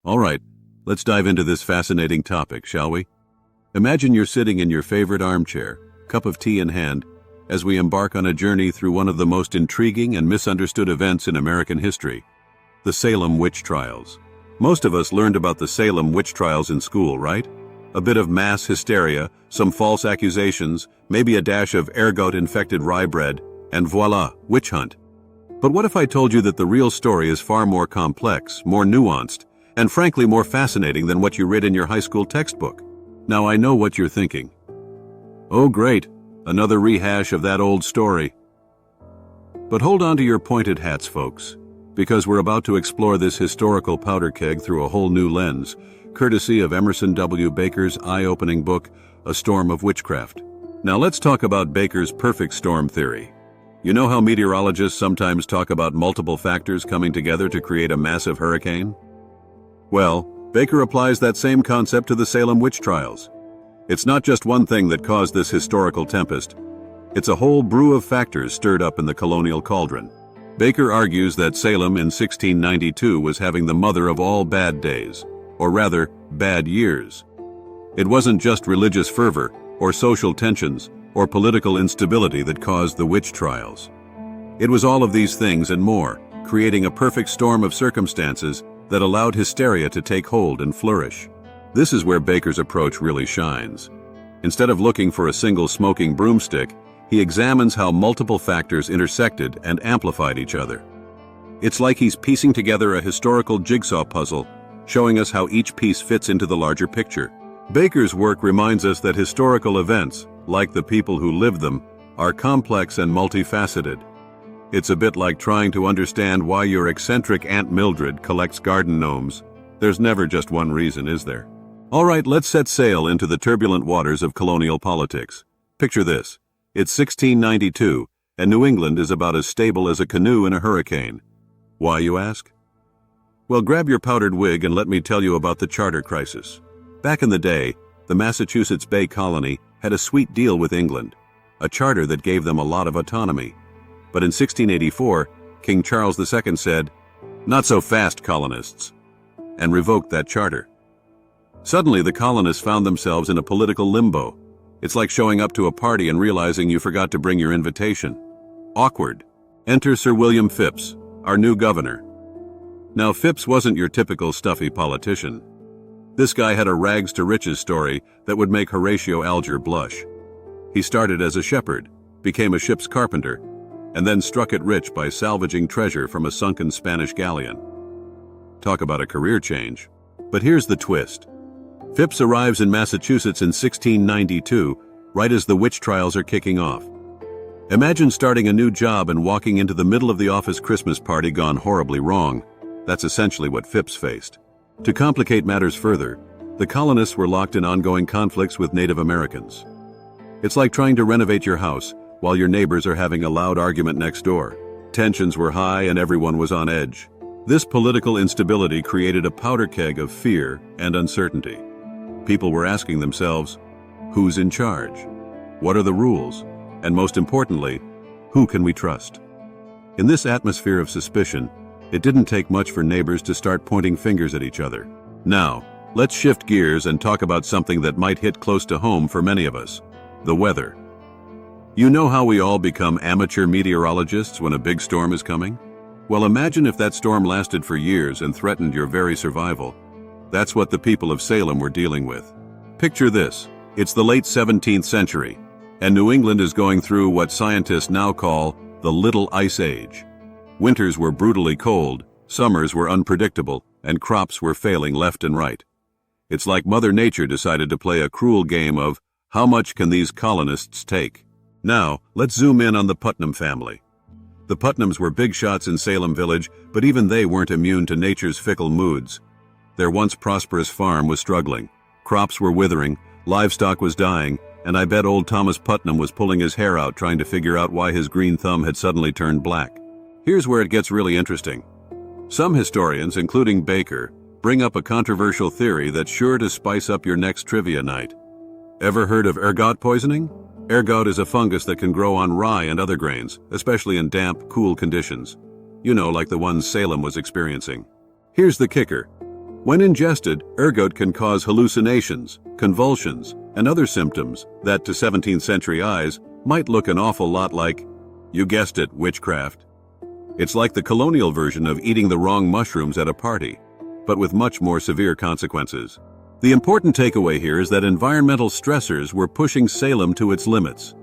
All right, let's dive into this fascinating topic, shall we? Imagine you're sitting in your favorite armchair, cup of tea in hand, as we embark on a journey through one of the most intriguing and misunderstood events in American history, the Salem Witch Trials. Most of us learned about the Salem Witch Trials in school, right? A bit of mass hysteria, some false accusations, maybe a dash of ergot-infected rye bread, and voila, witch hunt. But what if I told you that the real story is far more complex, more nuanced, and frankly more fascinating than what you read in your high school textbook? Now I know what you're thinking. Oh great, another rehash of that old story. But hold on to your pointed hats, folks, because we're about to explore this historical powder keg through a whole new lens, courtesy of Emerson W. Baker's eye-opening book, A Storm of Witchcraft. Now let's talk about Baker's perfect storm theory. You know how meteorologists sometimes talk about multiple factors coming together to create a massive hurricane? Well, Baker applies that same concept to the Salem Witch Trials. It's not just one thing that caused this historical tempest. It's a whole brew of factors stirred up in the colonial cauldron. Baker argues that Salem in 1692 was having the mother of all bad days, or rather, bad years. It wasn't just religious fervor, or social tensions, or political instability that caused the witch trials. It was all of these things and more, creating a perfect storm of circumstances that allowed hysteria to take hold and flourish. This is where Baker's approach really shines. Instead of looking for a single smoking broomstick, he examines how multiple factors intersected and amplified each other. It's like he's piecing together a historical jigsaw puzzle, showing us how each piece fits into the larger picture. Baker's work reminds us that historical events, like the people who lived them, are complex and multifaceted. It's a bit like trying to understand why your eccentric Aunt Mildred collects garden gnomes. There's never just one reason, is there? All right, let's set sail into the turbulent waters of colonial politics. Picture this. It's 1692, and New England is about as stable as a canoe in a hurricane. Why, you ask? Well, grab your powdered wig and let me tell you about the charter crisis. Back in the day, the Massachusetts Bay Colony had a sweet deal with England, a charter that gave them a lot of autonomy. But in 1684, King Charles II said, "Not so fast, colonists," and revoked that charter. Suddenly, the colonists found themselves in a political limbo. It's like showing up to a party and realizing you forgot to bring your invitation. Awkward. Enter Sir William Phips, our new governor. Now, Phips wasn't your typical stuffy politician. This guy had a rags-to-riches story that would make Horatio Alger blush. He started as a shepherd, became a ship's carpenter, and then struck it rich by salvaging treasure from a sunken Spanish galleon. Talk about a career change. But here's the twist. Phips arrives in Massachusetts in 1692, right as the witch trials are kicking off. Imagine starting a new job and walking into the middle of the office Christmas party gone horribly wrong. That's essentially what Phips faced. To complicate matters further, the colonists were locked in ongoing conflicts with Native Americans. It's like trying to renovate your house while your neighbors are having a loud argument next door. Tensions were high and everyone was on edge. This political instability created a powder keg of fear and uncertainty. People were asking themselves, who's in charge? What are the rules? And most importantly, who can we trust? In this atmosphere of suspicion, it didn't take much for neighbors to start pointing fingers at each other. Now, let's shift gears and talk about something that might hit close to home for many of us: the weather. You know how we all become amateur meteorologists when a big storm is coming? Well, imagine if that storm lasted for years and threatened your very survival. That's what the people of Salem were dealing with. Picture this. It's the late 17th century, and New England is going through what scientists now call the Little Ice Age. Winters were brutally cold, summers were unpredictable, and crops were failing left and right. It's like Mother Nature decided to play a cruel game of, how much can these colonists take? Now, let's zoom in on the Putnam family. The Putnams were big shots in Salem Village, but even they weren't immune to nature's fickle moods. Their once prosperous farm was struggling. Crops were withering, livestock was dying, and I bet old Thomas Putnam was pulling his hair out trying to figure out why his green thumb had suddenly turned black. Here's where it gets really interesting. Some historians, including Baker, bring up a controversial theory that's sure to spice up your next trivia night. Ever heard of ergot poisoning? Ergot is a fungus that can grow on rye and other grains, especially in damp, cool conditions. You know, like the ones Salem was experiencing. Here's the kicker. When ingested, ergot can cause hallucinations, convulsions, and other symptoms that, to 17th century eyes, might look an awful lot like, you guessed it, witchcraft. It's like the colonial version of eating the wrong mushrooms at a party, but with much more severe consequences. The important takeaway here is that environmental stressors were pushing Salem to its limits.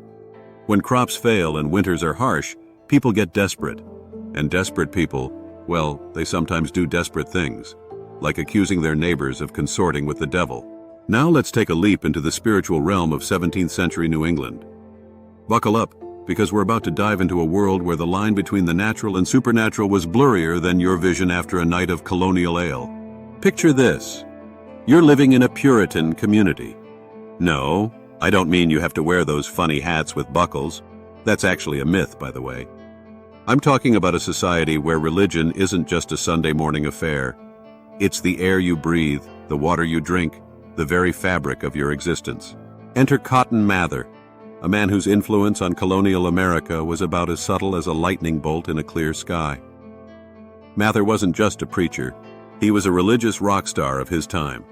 When crops fail and winters are harsh, people get desperate. And desperate people, well, they sometimes do desperate things, like accusing their neighbors of consorting with the devil. Now let's take a leap into the spiritual realm of 17th century New England. Buckle up, because we're about to dive into a world where the line between the natural and supernatural was blurrier than your vision after a night of colonial ale. Picture this. You're living in a Puritan community. No, I don't mean you have to wear those funny hats with buckles. That's actually a myth, by the way. I'm talking about a society where religion isn't just a Sunday morning affair. It's the air you breathe, the water you drink, the very fabric of your existence. Enter Cotton Mather, a man whose influence on colonial America was about as subtle as a lightning bolt in a clear sky. Mather wasn't just a preacher. He was a religious rock star of his time.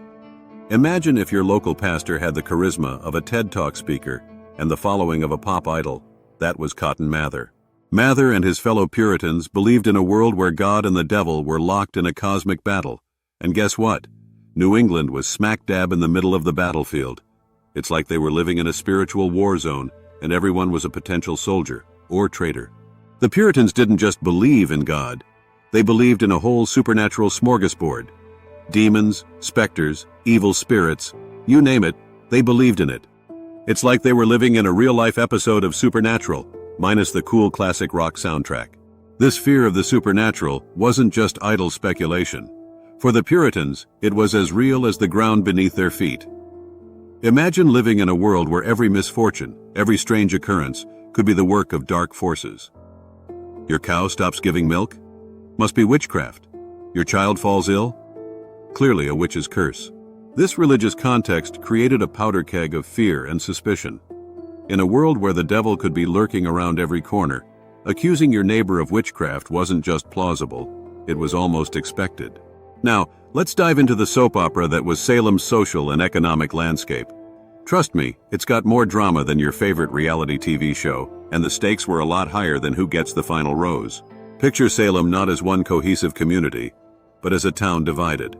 Imagine if your local pastor had the charisma of a TED Talk speaker and the following of a pop idol. That was Cotton Mather. Mather and his fellow Puritans believed in a world where God and the devil were locked in a cosmic battle. And guess what? New England was smack dab in the middle of the battlefield. It's like they were living in a spiritual war zone, and everyone was a potential soldier or traitor. The Puritans didn't just believe in God. They believed in a whole supernatural smorgasbord. Demons, specters, evil spirits, you name it, they believed in it. It's like they were living in a real-life episode of Supernatural, minus the cool classic rock soundtrack. This fear of the supernatural wasn't just idle speculation. For the Puritans, it was as real as the ground beneath their feet. Imagine living in a world where every misfortune, every strange occurrence, could be the work of dark forces. Your cow stops giving milk? Must be witchcraft. Your child falls ill? Clearly a witch's curse. This religious context created a powder keg of fear and suspicion. In a world where the devil could be lurking around every corner, accusing your neighbor of witchcraft wasn't just plausible, it was almost expected. Now, let's dive into the soap opera that was Salem's social and economic landscape. Trust me, it's got more drama than your favorite reality TV show, and the stakes were a lot higher than who gets the final rose. Picture Salem not as one cohesive community, but as a town divided.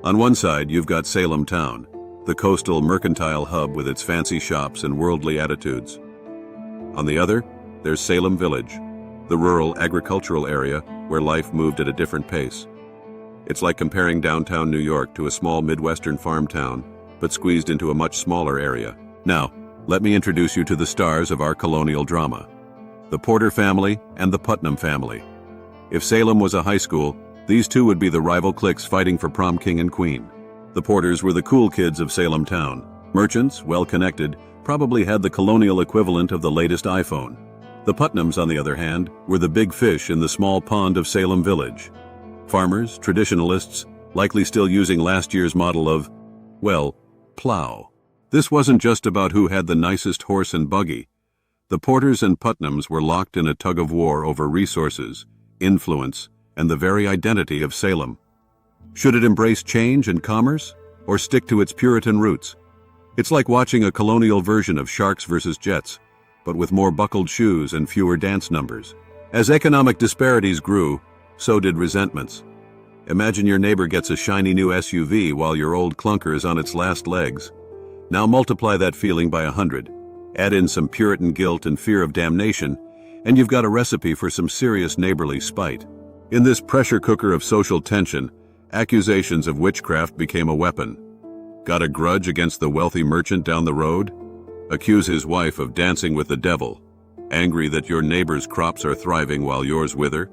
On one side, you've got Salem Town, the coastal mercantile hub with its fancy shops and worldly attitudes. On the other, there's Salem Village, the rural agricultural area where life moved at a different pace. It's like comparing downtown New York to a small Midwestern farm town, but squeezed into a much smaller area. Now, let me introduce you to the stars of our colonial drama, the Porter family and the Putnam family. If Salem was a high school, these two would be the rival cliques fighting for prom king and queen. The Porters were the cool kids of Salem Town. Merchants, well-connected, probably had the colonial equivalent of the latest iPhone. The Putnams, on the other hand, were the big fish in the small pond of Salem Village. Farmers, traditionalists, likely still using last year's model of, well, plow. This wasn't just about who had the nicest horse and buggy. The Porters and Putnams were locked in a tug-of-war over resources, influence, and the very identity of Salem. Should it embrace change and commerce, or stick to its Puritan roots? It's like watching a colonial version of Sharks versus Jets, but with more buckled shoes and fewer dance numbers. As economic disparities grew, so did resentments. Imagine your neighbor gets a shiny new SUV while your old clunker is on its last legs. Now multiply that feeling by 100. Add in some Puritan guilt and fear of damnation, and you've got a recipe for some serious neighborly spite. In this pressure cooker of social tension, accusations of witchcraft became a weapon. Got a grudge against the wealthy merchant down the road? Accuse his wife of dancing with the devil. Angry that your neighbor's crops are thriving while yours wither?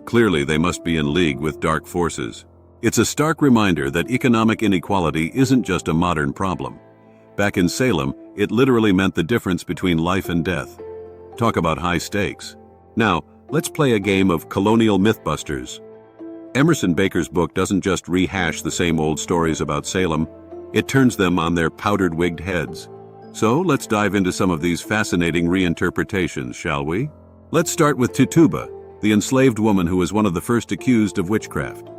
Clearly they must be in league with dark forces. It's a stark reminder that economic inequality isn't just a modern problem. Back in Salem, it literally meant the difference between life and death. Talk about high stakes. Now, let's play a game of colonial mythbusters. Emerson Baker's book doesn't just rehash the same old stories about Salem, it turns them on their powdered-wigged heads. So let's dive into some of these fascinating reinterpretations, shall we? Let's start with Tituba, the enslaved woman who was one of the first accused of witchcraft.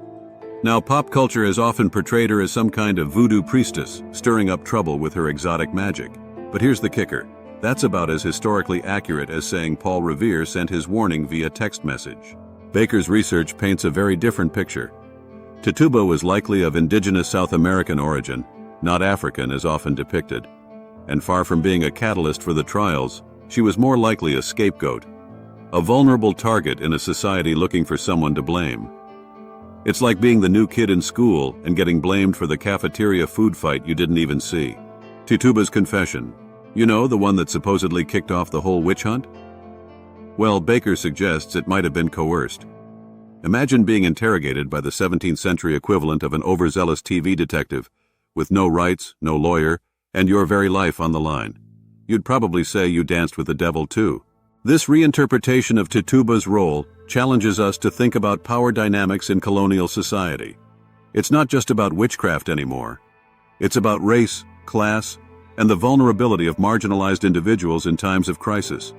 Now, pop culture has often portrayed her as some kind of voodoo priestess, stirring up trouble with her exotic magic. But here's the kicker. That's about as historically accurate as saying Paul Revere sent his warning via text message. Baker's research paints a very different picture. Tituba was likely of indigenous South American origin, not African as often depicted. And far from being a catalyst for the trials, she was more likely a scapegoat, a vulnerable target in a society looking for someone to blame. It's like being the new kid in school and getting blamed for the cafeteria food fight you didn't even see. Tituba's confession. You know, the one that supposedly kicked off the whole witch hunt? Well, Baker suggests it might have been coerced. Imagine being interrogated by the 17th century equivalent of an overzealous TV detective, with no rights, no lawyer, and your very life on the line. You'd probably say you danced with the devil too. This reinterpretation of Tituba's role challenges us to think about power dynamics in colonial society. It's not just about witchcraft anymore. It's about race, class, and the vulnerability of marginalized individuals in times of crisis.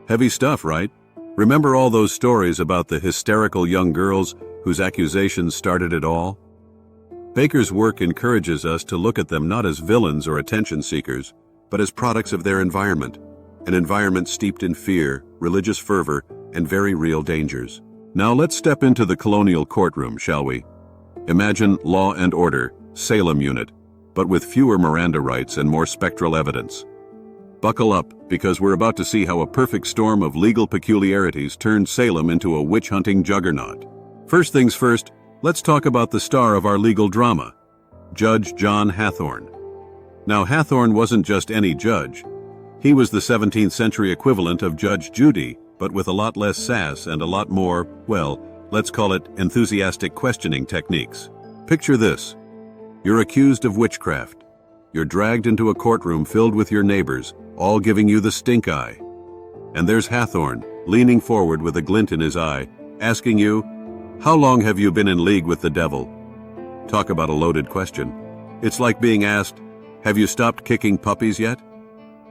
Heavy stuff, right? Remember all those stories about the hysterical young girls whose accusations started it all? Baker's work encourages us to look at them not as villains or attention seekers, but as products of their environment, an environment steeped in fear, religious fervor, and very real dangers. Now let's step into the colonial courtroom, shall we? Imagine Law and Order, Salem Unit, but with fewer Miranda rights and more spectral evidence. Buckle up, because we're about to see how a perfect storm of legal peculiarities turned Salem into a witch-hunting juggernaut. First things first, let's talk about the star of our legal drama, Judge John Hathorne. Now, Hathorne wasn't just any judge. He was the 17th century equivalent of Judge Judy, but with a lot less sass and a lot more, well, let's call it enthusiastic questioning techniques. Picture this. You're accused of witchcraft. You're dragged into a courtroom filled with your neighbors, all giving you the stink eye. And there's Hathorne, leaning forward with a glint in his eye, asking you, "How long have you been in league with the devil?" Talk about a loaded question. It's like being asked, "Have you stopped kicking puppies yet?"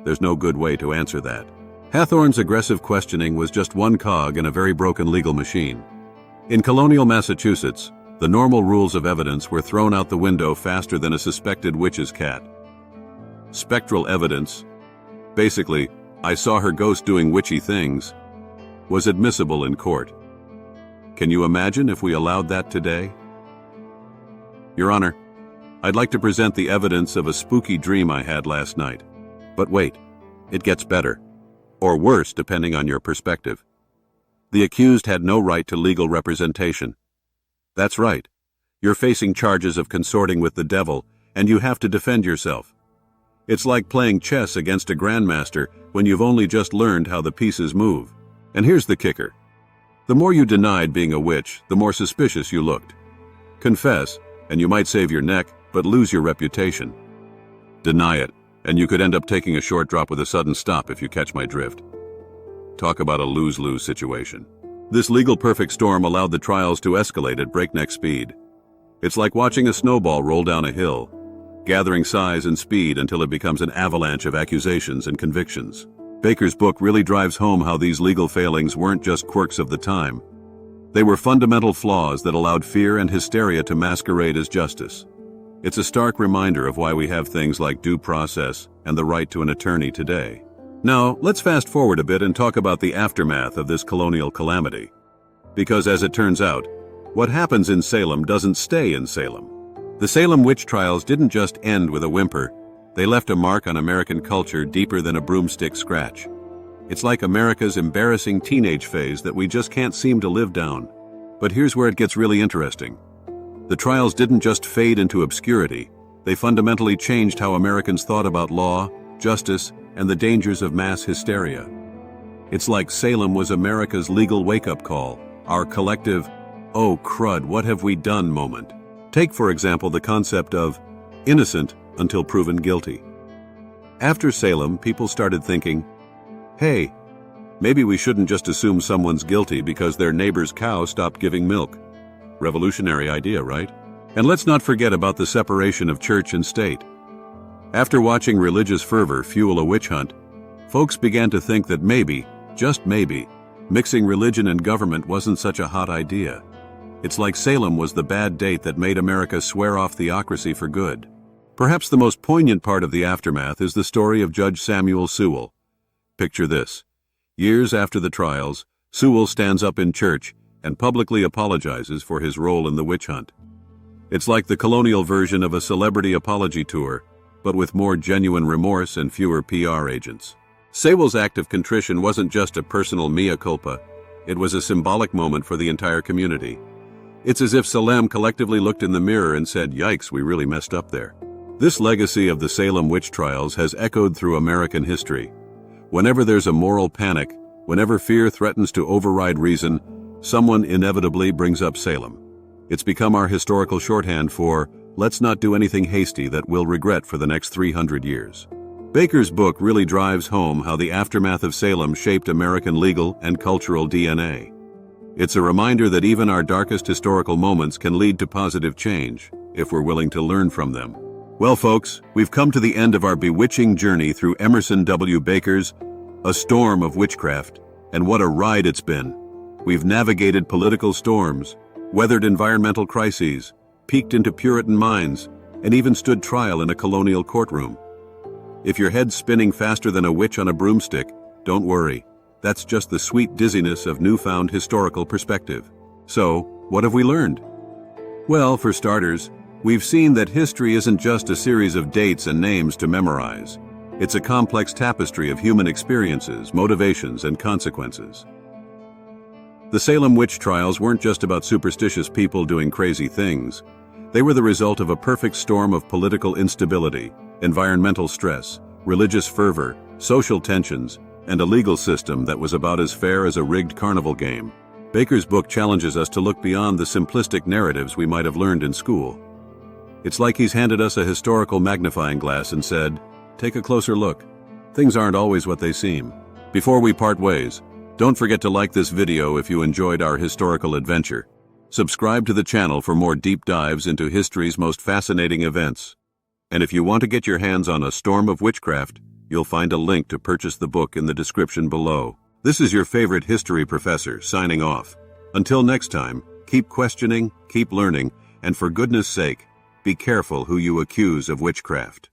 There's no good way to answer that. Hathorne's aggressive questioning was just one cog in a very broken legal machine. In colonial Massachusetts, the normal rules of evidence were thrown out the window faster than a suspected witch's cat. Spectral evidence, basically, "I saw her ghost doing witchy things," was admissible in court. Can you imagine if we allowed that today? Your Honor, I'd like to present the evidence of a spooky dream I had last night. But wait, it gets better. Or worse, depending on your perspective. The accused had no right to legal representation. That's right. You're facing charges of consorting with the devil, and you have to defend yourself. It's like playing chess against a grandmaster when you've only just learned how the pieces move. And here's the kicker. The more you denied being a witch, the more suspicious you looked. Confess, and you might save your neck, but lose your reputation. Deny it, and you could end up taking a short drop with a sudden stop if you catch my drift. Talk about a lose-lose situation. This legal perfect storm allowed the trials to escalate at breakneck speed. It's like watching a snowball roll down a hill, gathering size and speed until it becomes an avalanche of accusations and convictions. Baker's book really drives home how these legal failings weren't just quirks of the time. They were fundamental flaws that allowed fear and hysteria to masquerade as justice. It's a stark reminder of why we have things like due process and the right to an attorney today. Now, let's fast forward a bit and talk about the aftermath of this colonial calamity. Because as it turns out, what happens in Salem doesn't stay in Salem. The Salem Witch Trials didn't just end with a whimper. They left a mark on American culture deeper than a broomstick scratch. It's like America's embarrassing teenage phase that we just can't seem to live down. But here's where it gets really interesting. The trials didn't just fade into obscurity. They fundamentally changed how Americans thought about law, justice, and the dangers of mass hysteria. It's like Salem was America's legal wake-up call, our collective, "Oh crud, what have we done" moment. Take, for example, the concept of innocent until proven guilty. After Salem, people started thinking, hey, maybe we shouldn't just assume someone's guilty because their neighbor's cow stopped giving milk. Revolutionary idea, right? And let's not forget about the separation of church and state. After watching religious fervor fuel a witch hunt, folks began to think that maybe, just maybe, mixing religion and government wasn't such a hot idea. It's like Salem was the bad date that made America swear off theocracy for good. Perhaps the most poignant part of the aftermath is the story of Judge Samuel Sewall. Picture this. Years after the trials, Sewall stands up in church and publicly apologizes for his role in the witch hunt. It's like the colonial version of a celebrity apology tour, but with more genuine remorse and fewer PR agents. Sewall's act of contrition wasn't just a personal mea culpa, it was a symbolic moment for the entire community. It's as if Salem collectively looked in the mirror and said, "Yikes, we really messed up there." This legacy of the Salem Witch Trials has echoed through American history. Whenever there's a moral panic, whenever fear threatens to override reason, someone inevitably brings up Salem. It's become our historical shorthand for, let's not do anything hasty that we'll regret for the next 300 years. Baker's book really drives home how the aftermath of Salem shaped American legal and cultural DNA. It's a reminder that even our darkest historical moments can lead to positive change, if we're willing to learn from them. Well, folks, we've come to the end of our bewitching journey through Emerson W. Baker's A Storm of Witchcraft, and what a ride it's been. We've navigated political storms, weathered environmental crises, peeked into Puritan minds, and even stood trial in a colonial courtroom. If your head's spinning faster than a witch on a broomstick, don't worry. That's just the sweet dizziness of newfound historical perspective. So, what have we learned? Well, for starters, we've seen that history isn't just a series of dates and names to memorize. It's a complex tapestry of human experiences, motivations, and consequences. The Salem Witch Trials weren't just about superstitious people doing crazy things. They were the result of a perfect storm of political instability, environmental stress, religious fervor, social tensions, and a legal system that was about as fair as a rigged carnival game. Baker's book challenges us to look beyond the simplistic narratives we might have learned in school. It's like he's handed us a historical magnifying glass and said, take a closer look. Things aren't always what they seem. Before we part ways, don't forget to like this video if you enjoyed our historical adventure. Subscribe to the channel for more deep dives into history's most fascinating events. And if you want to get your hands on A Storm of Witchcraft, you'll find a link to purchase the book in the description below. This is your favorite history professor signing off. Until next time, keep questioning, keep learning, and for goodness sake, be careful who you accuse of witchcraft.